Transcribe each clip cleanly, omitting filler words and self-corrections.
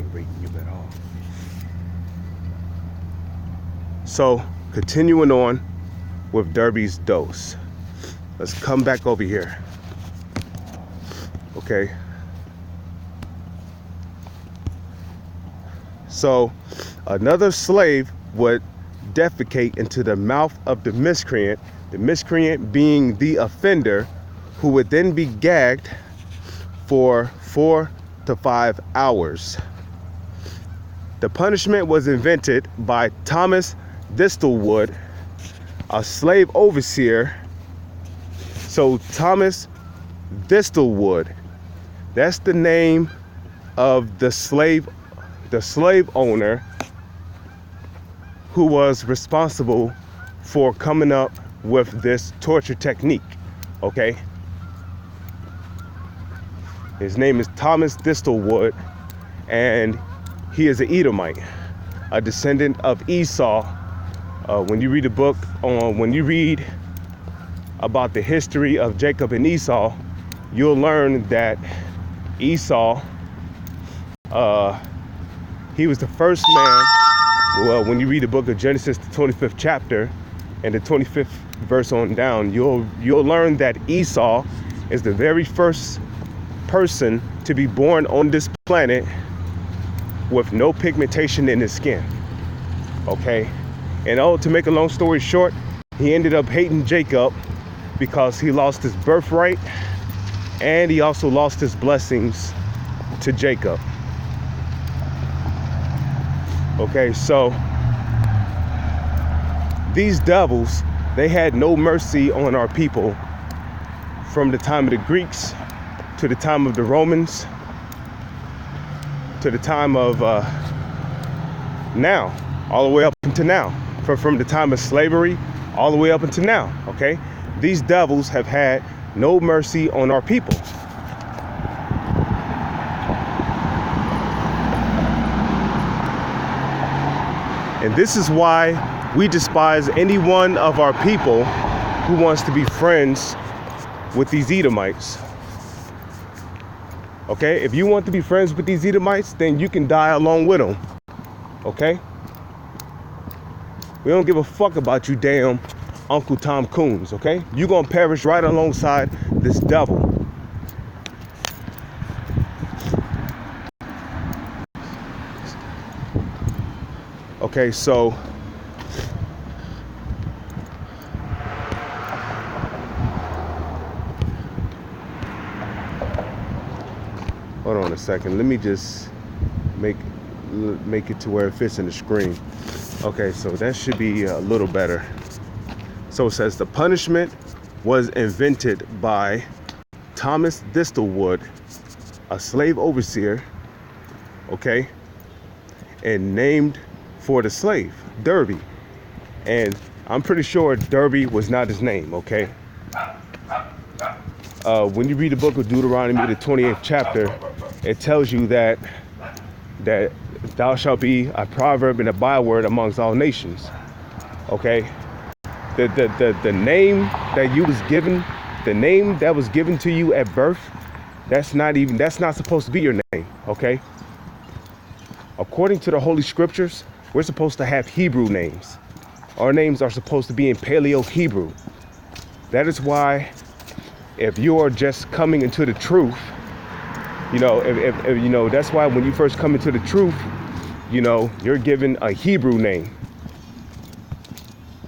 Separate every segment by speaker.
Speaker 1: rating you at all. So, continuing on with Derby's dose. Let's come back over here. Okay. So, another slave would defecate into the mouth of the miscreant being the offender, who would then be gagged for 4 to 5 hours. The punishment was invented by Thomas Distelwood, a slave overseer. So Thomas Distelwood, that's the name of the slave owner who was responsible for coming up with this torture technique, okay? His name is Thomas Distelwood, and he is an Edomite, a descendant of Esau. When you read a book when you read about the history of Jacob and Esau, you'll learn that Esau, he was the first man. Well, when you read the book of Genesis, the 25th chapter, and the 25th verse on down, you'll learn that Esau is the very first person to be born on this planet with no pigmentation in his skin. Okay? And to make a long story short, he ended up hating Jacob because he lost his birthright, and he also lost his blessings to Jacob. Okay, so these devils, they had no mercy on our people from the time of the Greeks to the time of the Romans to the time of now, all the way up until now. From the time of slavery all the way up until now, okay? These devils have had no mercy on our people. And this is why we despise any one of our people who wants to be friends with these Edomites. Okay, if you want to be friends with these Edomites, then you can die along with them. Okay? We don't give a fuck about you damn Uncle Tom Coons, okay? You're gonna perish right alongside this devil. Okay, so hold on a second. Let me just make it to where it fits in the screen. Okay, so that should be a little better. So it says the punishment was invented by Thomas Distelwood, a slave overseer, okay, and named for the slave, Derby. And I'm pretty sure Derby was not his name, okay? When you read the book of Deuteronomy, the 28th chapter, it tells you that thou shalt be a proverb and a byword amongst all nations, okay? The name that you was given, the name that was given to you at birth, that's not supposed to be your name, okay? According to the Holy Scriptures, we're supposed to have Hebrew names. Our names are supposed to be in Paleo-Hebrew. That is why, if you are just coming into the truth, you know, if you know, that's why when you first come into the truth, you know, you're given a Hebrew name.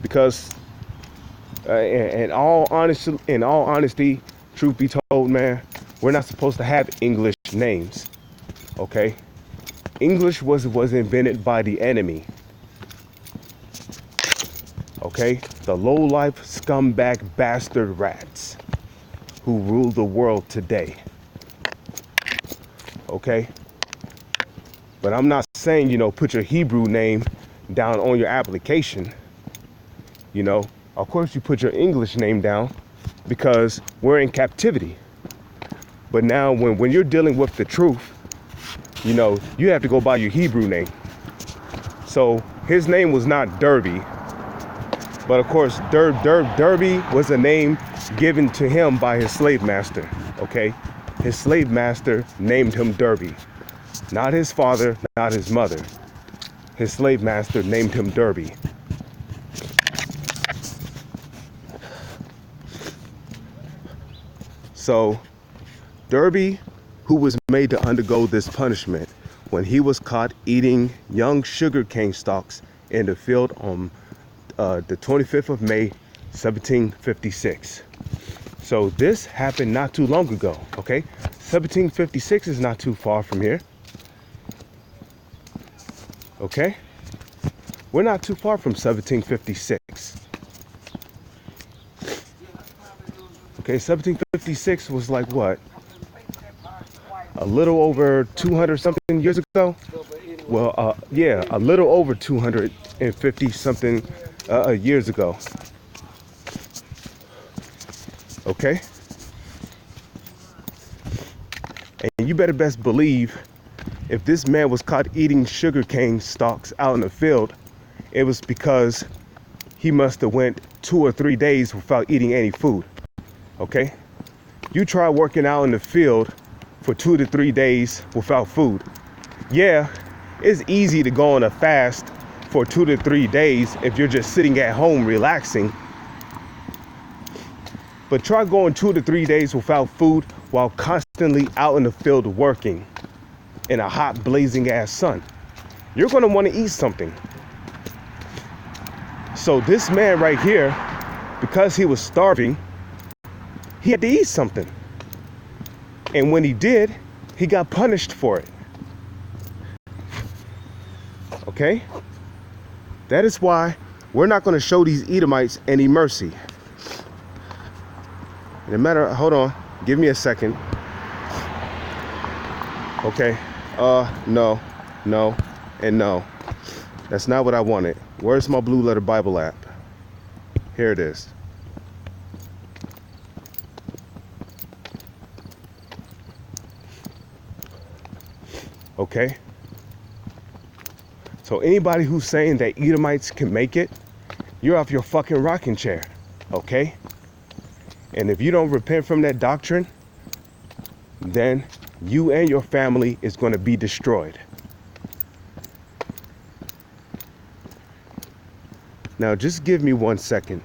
Speaker 1: Because, in all honesty, truth be told, man, we're not supposed to have English names, okay? English was invented by the enemy, okay? The low-life scumbag bastard rats who rule the world today, okay? But I'm not saying, you know, put your Hebrew name down on your application, you know? Of course you put your English name down because we're in captivity. But now when you're dealing with the truth, you know, you have to go by your Hebrew name. So his name was not Derby, but of course Derby was a name given to him by his slave master, okay? His slave master named him Derby. Not his father, not his mother. His slave master named him Derby. So Derby, who was made to undergo this punishment when he was caught eating young sugarcane stalks in the field on the 25th of May, 1756. So this happened not too long ago, okay? 1756 is not too far from here. Okay? We're not too far from 1756. Okay, 1756 was like what? A little over 200 something years ago? Well, yeah, a little over 250 something years ago. Okay? And you better best believe if this man was caught eating sugarcane stalks out in the field, it was because he must have went 2 or 3 days without eating any food. Okay? You try working out in the field for 2 to 3 days without food. Yeah, it's easy to go on a fast for 2 to 3 days if you're just sitting at home relaxing. But try going 2 to 3 days without food while constantly out in the field working in a hot, blazing ass sun. You're going to want to eat something. So this man right here, because he was starving, he had to eat something. And when he did, he got punished for it. Okay? That is why we're not going to show these Edomites any mercy. No matter, hold on, give me a second. Okay, no, and no. That's not what I wanted. Where's my Blue Letter Bible app? Here it is. Okay. So anybody who's saying that Edomites can make it, you're off your fucking rocking chair. Okay? And if you don't repent from that doctrine, then you and your family is going to be destroyed. Now, just give me 1 second.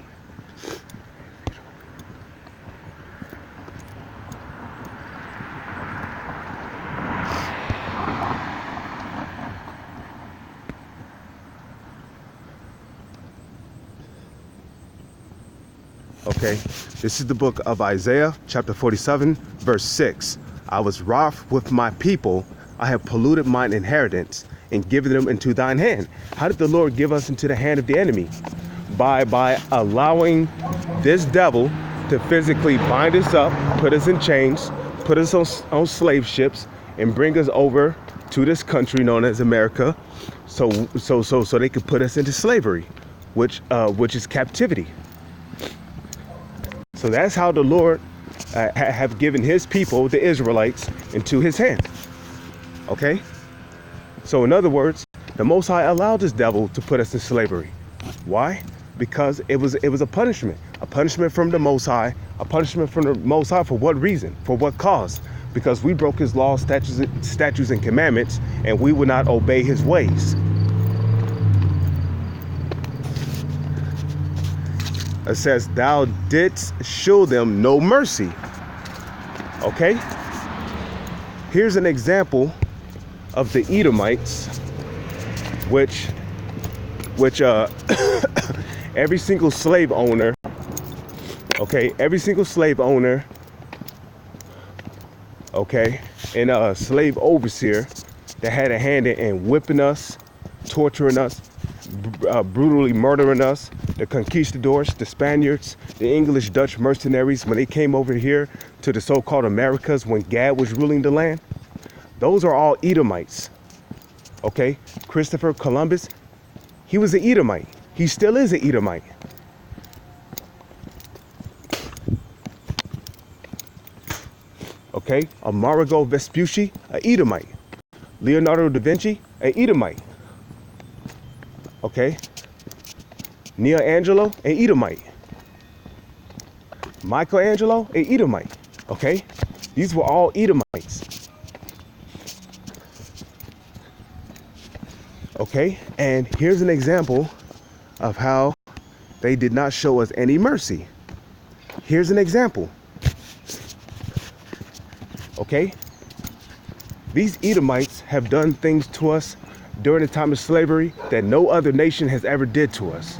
Speaker 1: Okay, this is the book of Isaiah, chapter 47, verse 6. I was wroth with my people. I have polluted mine inheritance and given them into thine hand. How did the Lord give us into the hand of the enemy? By allowing this devil to physically bind us up, put us in chains, put us on slave ships, and bring us over to this country known as America, so they could put us into slavery, which is captivity. So that's how the Lord have given his people, the Israelites, into his hand. Okay? So in other words, the Most High allowed this devil to put us in slavery. Why? Because it was a punishment from the Most High, a punishment from the Most High. For what reason? For what cause? Because we broke his laws, statutes, and commandments, and we would not obey his ways. It says, thou didst show them no mercy. Okay? Here's an example of the Edomites, which every single slave owner, okay, and a slave overseer that had a hand in whipping us, torturing us, brutally murdering us, the conquistadors, the Spaniards, the English, Dutch mercenaries, when they came over here to the so-called Americas when Gad was ruling the land, those are all Edomites. Okay, Christopher Columbus, he was an Edomite. He still is an Edomite. Okay, Amerigo Vespucci, an Edomite. Leonardo da Vinci, an Edomite. Okay, Nia Angelo, an Edomite. Michelangelo, an Edomite. Okay, these were all Edomites. Okay, and here's an example of how they did not show us any mercy. Here's an example. Okay, these Edomites have done things to us during the time of slavery that no other nation has ever did to us.